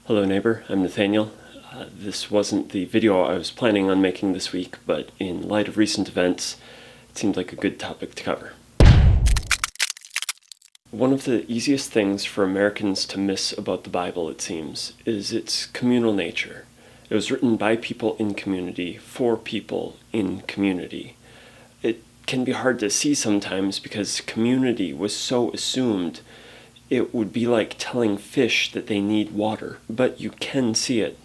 Hello neighbor, I'm Nathaniel. This wasn't the video I was planning on making this week, but in light of recent events, it seemed like a good topic to cover. One of the easiest things for Americans to miss about the Bible, it seems, is its communal nature. It was written by people in community, for people in community. It can be hard to see sometimes because community was so assumed. It would be like telling fish that they need water, but you can see it.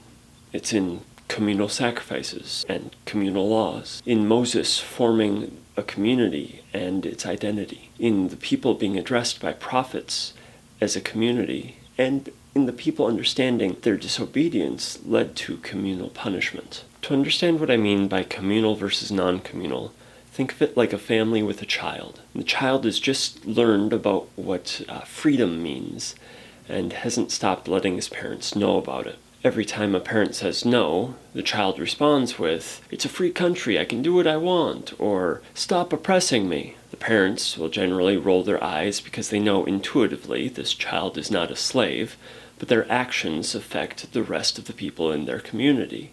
It's in communal sacrifices and communal laws, in Moses forming a community and its identity, in the people being addressed by prophets as a community, and in the people understanding their disobedience led to communal punishment. To understand what I mean by communal versus non-communal, think of it like a family with a child. The child has just learned about what freedom means and hasn't stopped letting his parents know about it. Every time a parent says no, the child responds with, "It's a free country, I can do what I want," or "Stop oppressing me." The parents will generally roll their eyes because they know intuitively this child is not a slave, but their actions affect the rest of the people in their community.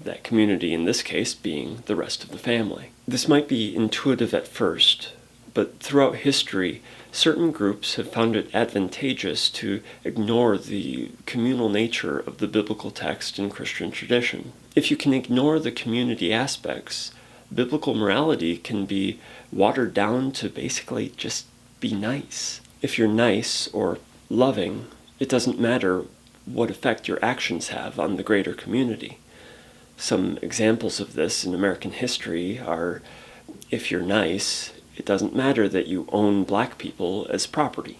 That community in this case being the rest of the family. This might be intuitive at first, but throughout history, certain groups have found it advantageous to ignore the communal nature of the biblical text and Christian tradition. If you can ignore the community aspects, biblical morality can be watered down to basically just be nice. If you're nice or loving, it doesn't matter what effect your actions have on the greater community. Some examples of this in American history are, if you're nice, it doesn't matter that you own black people as property.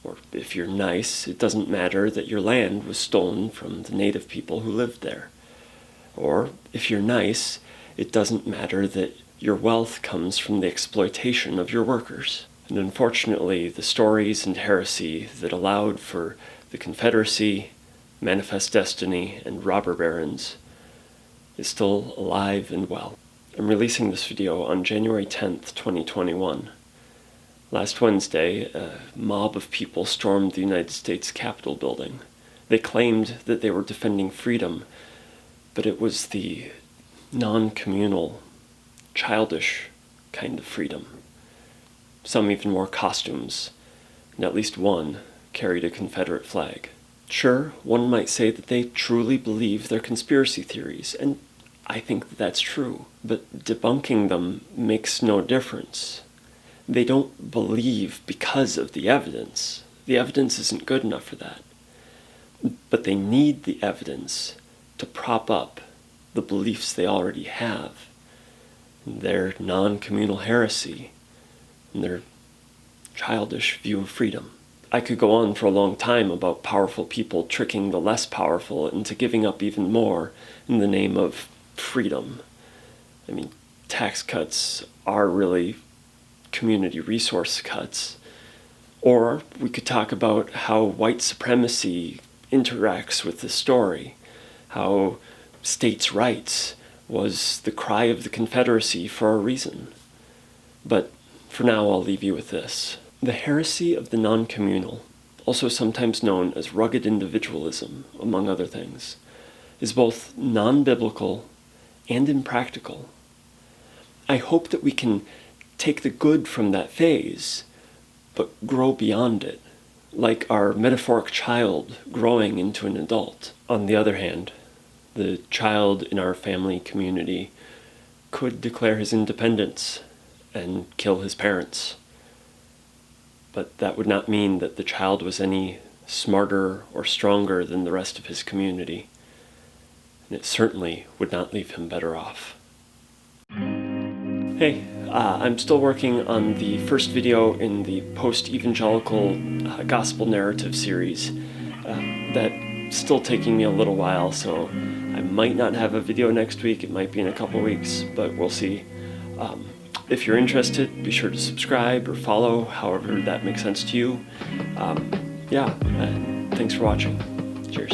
Or if you're nice, it doesn't matter that your land was stolen from the native people who lived there. Or if you're nice, it doesn't matter that your wealth comes from the exploitation of your workers. And unfortunately, the stories and heresy that allowed for the Confederacy, Manifest Destiny, and robber barons is still alive and well. I'm releasing this video on January 10th, 2021. Last Wednesday, a mob of people stormed the United States Capitol building. They claimed that they were defending freedom, but it was the non-communal, childish kind of freedom. Some even wore costumes, and at least one carried a Confederate flag. Sure, one might say that they truly believe their conspiracy theories, and I think that that's true, but debunking them makes no difference. They don't believe because of the evidence. The evidence isn't good enough for that. But they need the evidence to prop up the beliefs they already have, their non-communal heresy, and their childish view of freedom. I could go on for a long time about powerful people tricking the less powerful into giving up even more in the name of freedom. I mean, tax cuts are really community resource cuts. Or we could talk about how white supremacy interacts with this story, how states' rights was the cry of the Confederacy for a reason. But for now, I'll leave you with this. The heresy of the non-communal, also sometimes known as rugged individualism, among other things, is both non-biblical and impractical. I hope that we can take the good from that phase, but grow beyond it, like our metaphoric child growing into an adult. On the other hand, the child in our family community could declare his independence and kill his parents. But that would not mean that the child was any smarter or stronger than the rest of his community. And it certainly would not leave him better off. Hey, I'm still working on the first video in the post-evangelical gospel narrative series. That's still taking me a little while, so I might not have a video next week. It might be in a couple weeks, but we'll see. If you're interested, be sure to subscribe or follow, however that makes sense to you. Yeah, and thanks for watching. Cheers.